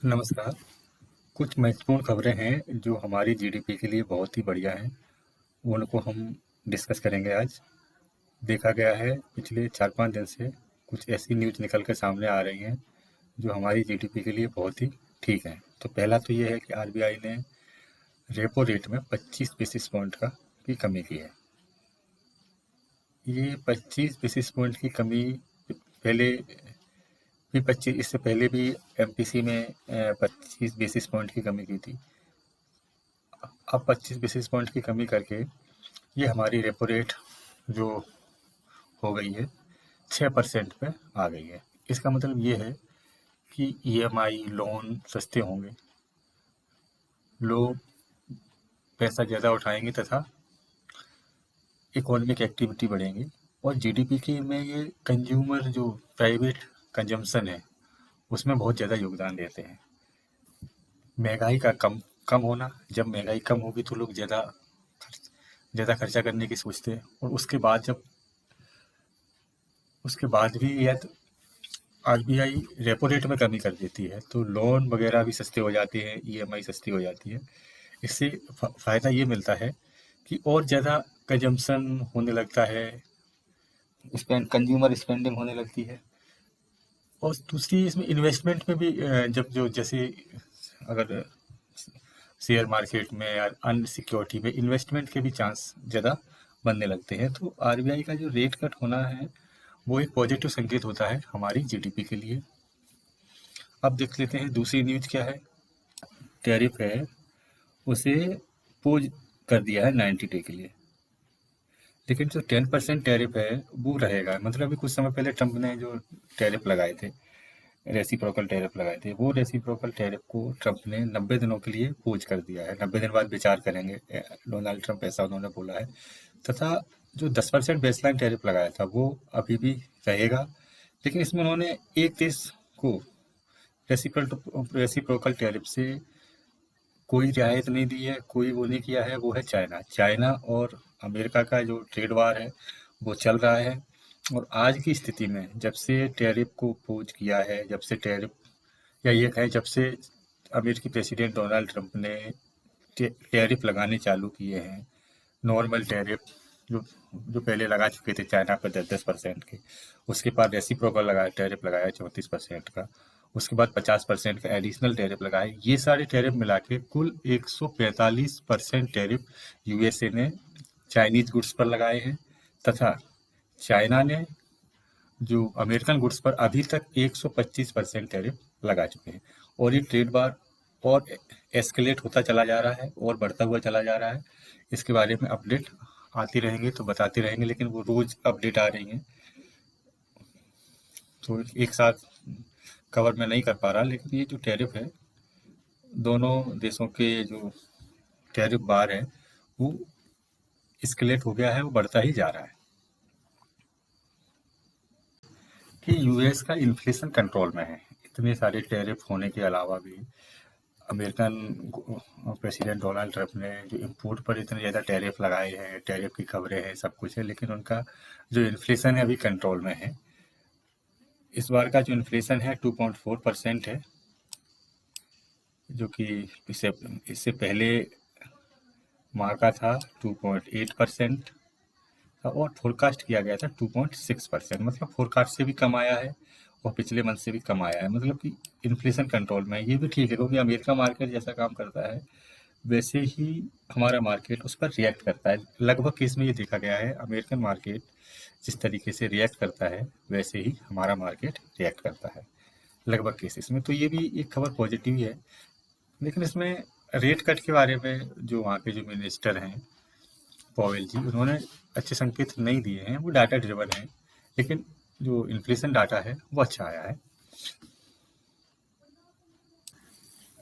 नमस्कार। कुछ महत्वपूर्ण खबरें हैं जो हमारी जीडीपी के लिए बहुत ही बढ़िया हैं, उनको हम डिस्कस करेंगे आज। देखा गया है पिछले 4-5 दिन से कुछ ऐसी न्यूज़ निकल कर सामने आ रही हैं जो हमारी जीडीपी के लिए बहुत ही ठीक हैं। तो पहला तो ये है कि आरबीआई ने रेपो रेट में 25 बेसिस पॉइंट की कमी की है। ये 25 बेसिस पॉइंट की कमी पहले भी 25 इससे पहले भी एमपीसी में 25 बेसिस पॉइंट की कमी की थी। अब 25 बेसिस पॉइंट की कमी करके ये हमारी रेपो रेट जो हो गई है 6% पे आ गई है। इसका मतलब ये है कि ईएमआई लोन सस्ते होंगे, लोग पैसा ज़्यादा उठाएंगे तथा इकोनॉमिक एक्टिविटी बढ़ेंगी और जीडीपी की में ये कंज्यूमर जो प्राइवेट कंजम्पशन है उसमें बहुत ज़्यादा योगदान देते हैं। महंगाई का कम कम होना, जब महंगाई कम होगी तो लोग ज़्यादा खर्चा करने की सोचते हैं और उसके बाद भी यह आरबीआई रेपो रेट में कमी कर देती है तो लोन वगैरह भी सस्ते हो जाते हैं, ईएमआई सस्ती हो जाती है। इससे फ़ायदा ये मिलता है कि और ज़्यादा कंजम्पशन होने लगता है, कंज्यूमर स्पेंडिंग होने लगती है। और दूसरी इसमें इन्वेस्टमेंट में भी जब जो जैसे अगर शेयर मार्केट में या अन्य सिक्योरिटी में इन्वेस्टमेंट के भी चांस ज़्यादा बनने लगते हैं। तो आरबीआई का जो रेट कट होना है वो एक पॉजिटिव संकेत होता है हमारी जीडीपी के लिए। अब देख लेते हैं दूसरी न्यूज़ क्या है। टैरिफ है उसे पोज कर दिया है 90 डे के लिए, लेकिन जो 10% टैरिफ है वो रहेगा। मतलब अभी कुछ समय पहले ट्रंप ने जो टैरिफ लगाए थे, रेसिप्रोकल टैरिफ लगाए थे, वो रेसिप्रोकल टैरिफ को ट्रंप ने 90 दिनों के लिए पोज कर दिया है। 90 दिन बाद विचार करेंगे डोनाल्ड ट्रंप, ऐसा उन्होंने बोला है। तथा जो 10% बेसलाइन टैरिफ लगाया था वो अभी भी रहेगा, लेकिन इसमें उन्होंने एक देश को रेसिप्रोकल टैरिफ से कोई रियायत नहीं दी है, कोई वो नहीं किया है, वो है चाइना। चाइना और अमेरिका का जो ट्रेड वार है वो चल रहा है और आज की स्थिति में जब से टैरिफ को अपोज किया है, जब से टैरिफ या ये कहें जब से अमेरिकी प्रेसिडेंट डोनाल्ड ट्रंप ने टैरिफ लगाने चालू किए हैं, नॉर्मल टैरिफ जो जो पहले लगा चुके थे चाइना पर 10% के, उसके बाद रेसिप्रोकल लगाया, टैरिफ लगाया 34% का, उसके बाद 50% का एडिशनल टैरिफ लगाए। ये सारे टैरिफ मिला के कुल 145% टैरिफ यूएसए ने चाइनीज गुड्स पर लगाए हैं तथा चाइना ने जो अमेरिकन गुड्स पर अभी तक 125% टैरिफ लगा चुके हैं। और ये ट्रेड वार और एस्केलेट होता चला जा रहा है और बढ़ता हुआ चला जा रहा है। इसके बारे में अपडेट आती रहेंगे तो बताते रहेंगे, लेकिन वो रोज अपडेट आ रही हैं तो एक साथ कवर मैं नहीं कर पा रहा। लेकिन ये जो टैरिफ है, दोनों देशों के जो टैरिफ बार है वो एस्केलेट हो गया है, वो बढ़ता ही जा रहा है। कि यूएस का इन्फ्लेशन कंट्रोल में है, इतने सारे टैरिफ होने के अलावा भी अमेरिकन प्रेसिडेंट डोनाल्ड ट्रंप ने जो इम्पोर्ट पर इतने ज़्यादा टैरिफ लगाए हैं, टैरिफ की खबरें हैं, सब कुछ है, लेकिन उनका जो इन्फ्लेशन है अभी कंट्रोल में है। इस बार का जो इन्फ्लेशन है 2.4% है, जो कि इससे इससे पहले माह का था 2.8% और फोरकास्ट किया गया था 2.6%। मतलब फोरकास्ट से भी कम आया है और पिछले मंथ से भी कम आया है। मतलब कि इन्फ्लेशन कंट्रोल में है। ये भी ठीक है क्योंकि अमेरिका मार्केट जैसा काम करता है वैसे ही हमारा मार्केट उस पर रिएक्ट करता है। लगभग केस में ये देखा गया है, अमेरिकन मार्केट जिस तरीके से रिएक्ट करता है वैसे ही हमारा मार्केट रिएक्ट करता है लगभग केसेस में। तो ये भी एक खबर पॉजिटिव ही है। लेकिन इसमें रेट कट के बारे में जो वहाँ के जो मिनिस्टर हैं पॉवेल जी, उन्होंने अच्छे संकेत नहीं दिए हैं, वो डाटा ड्रिवन है। लेकिन जो इन्फ्लेशन डाटा है वो अच्छा आया है।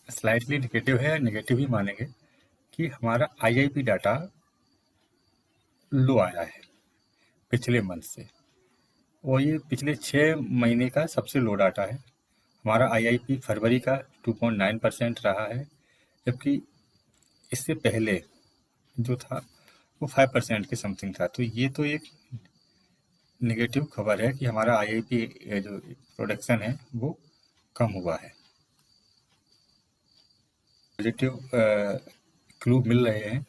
स्लाइटली नेगेटिव है, नेगेटिव ही मानेंगे कि हमारा आईआईपी डाटा लो आया है पिछले मंथ से, और ये पिछले 6 महीने का सबसे लो डाटा है। हमारा आईआईपी फरवरी का 2.9% रहा है, जबकि इससे पहले जो था वो 5% के समथिंग था। तो ये तो एक नेगेटिव खबर है कि हमारा आईआईपी जो प्रोडक्शन है वो कम हुआ है। पॉजिटिव क्लू मिल रहे हैं,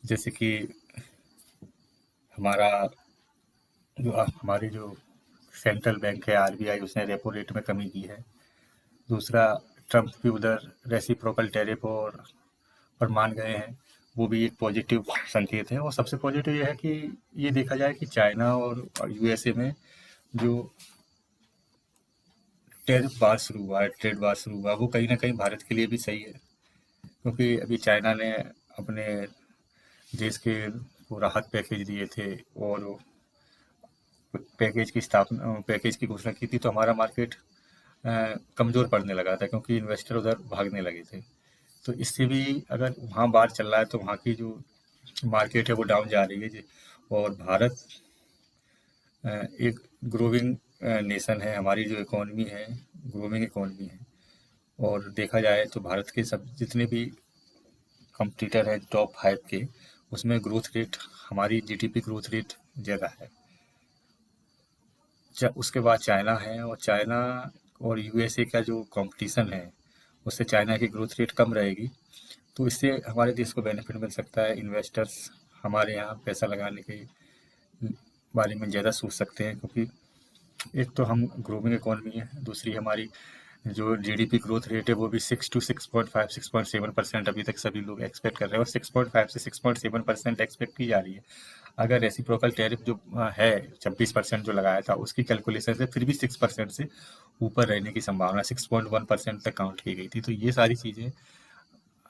जैसे कि हमारी जो सेंट्रल बैंक है आरबीआई, उसने रेपो रेट में कमी की है। दूसरा, ट्रम्प भी उधर रेसिप्रोकल टैरिफ पर मान गए हैं, वो भी एक पॉजिटिव संकेत है। और सबसे पॉजिटिव ये है कि ये देखा जाए कि चाइना और यूएसए में जो टैरिफ वार शुरू हुआ है, ट्रेड वार शुरू हुआ, वो कहीं ना कहीं भारत के लिए भी सही है, क्योंकि अभी चाइना ने अपने देश के को राहत पैकेज दिए थे और पैकेज की घोषणा की थी, तो हमारा मार्केट कमज़ोर पड़ने लगा था, क्योंकि इन्वेस्टर उधर भागने लगे थे। तो इससे भी अगर वहाँ बार चल रहा है तो वहाँ की जो मार्केट है वो डाउन जा रही है। और भारत एक ग्रोविंग नेशन है, हमारी जो इकोनॉमी है ग्रोविंग इकोनॉमी है। और देखा जाए तो भारत के सब जितने भी कंपटीटर हैं टॉप 5 के, उसमें ग्रोथ रेट, हमारी जीडीपी ग्रोथ रेट ज़्यादा है। उसके बाद चाइना है, और चाइना और यूएसए का जो कंपटीशन है उससे चाइना की ग्रोथ रेट कम रहेगी, तो इससे हमारे देश को बेनिफिट मिल सकता है। इन्वेस्टर्स हमारे यहाँ पैसा लगाने के बारे में ज़्यादा सोच सकते हैं, क्योंकि एक तो हम ग्रोइंग इकोनॉमी है, दूसरी हमारी जो जीडीपी ग्रोथ रेट है वो भी 6 to 6.5 6.7% अभी तक सभी लोग एक्सपेक्ट कर रहे हैं, और 6.5 से 6.7% एक्सपेक्ट की जा रही है। अगर रेसिप्रोकल टैरिफ जो है 26% जो लगाया था, उसकी कैलकुलेशन से फिर भी 6% से ऊपर रहने की संभावना 6.1% तक काउंट की गई थी। तो ये सारी चीज़ें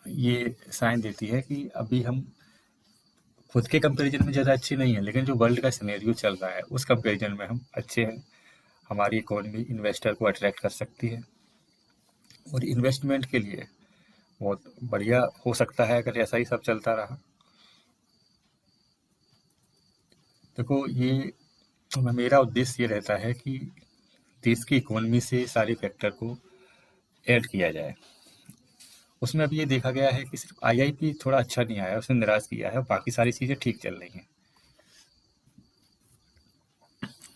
ये साइन देती है कि अभी हम खुद के कंपैरिजन में ज़्यादा अच्छे नहीं है, लेकिन जो वर्ल्ड का सिनेरियो चल रहा है उस कंपैरिजन में हम अच्छे हैं। हमारी इकोनॉमी इन्वेस्टर को अट्रैक्ट कर सकती है, और इन्वेस्टमेंट के लिए बहुत बढ़िया हो सकता है अगर ऐसा ही सब चलता रहा। देखो, ये मेरा उद्देश्य ये रहता है कि देश की इकोनॉमी से सारे फैक्टर को ऐड किया जाए। उसमें अभी ये देखा गया है कि सिर्फ आईआईपी थोड़ा अच्छा नहीं आया, उसने निराश किया है, और बाकी सारी चीज़ें ठीक चल रही हैं।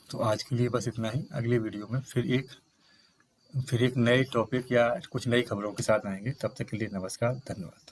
तो आज के लिए बस इतना ही। अगले वीडियो में फिर एक नए टॉपिक या कुछ नई खबरों के साथ आएंगे। तब तक के लिए नमस्कार, धन्यवाद।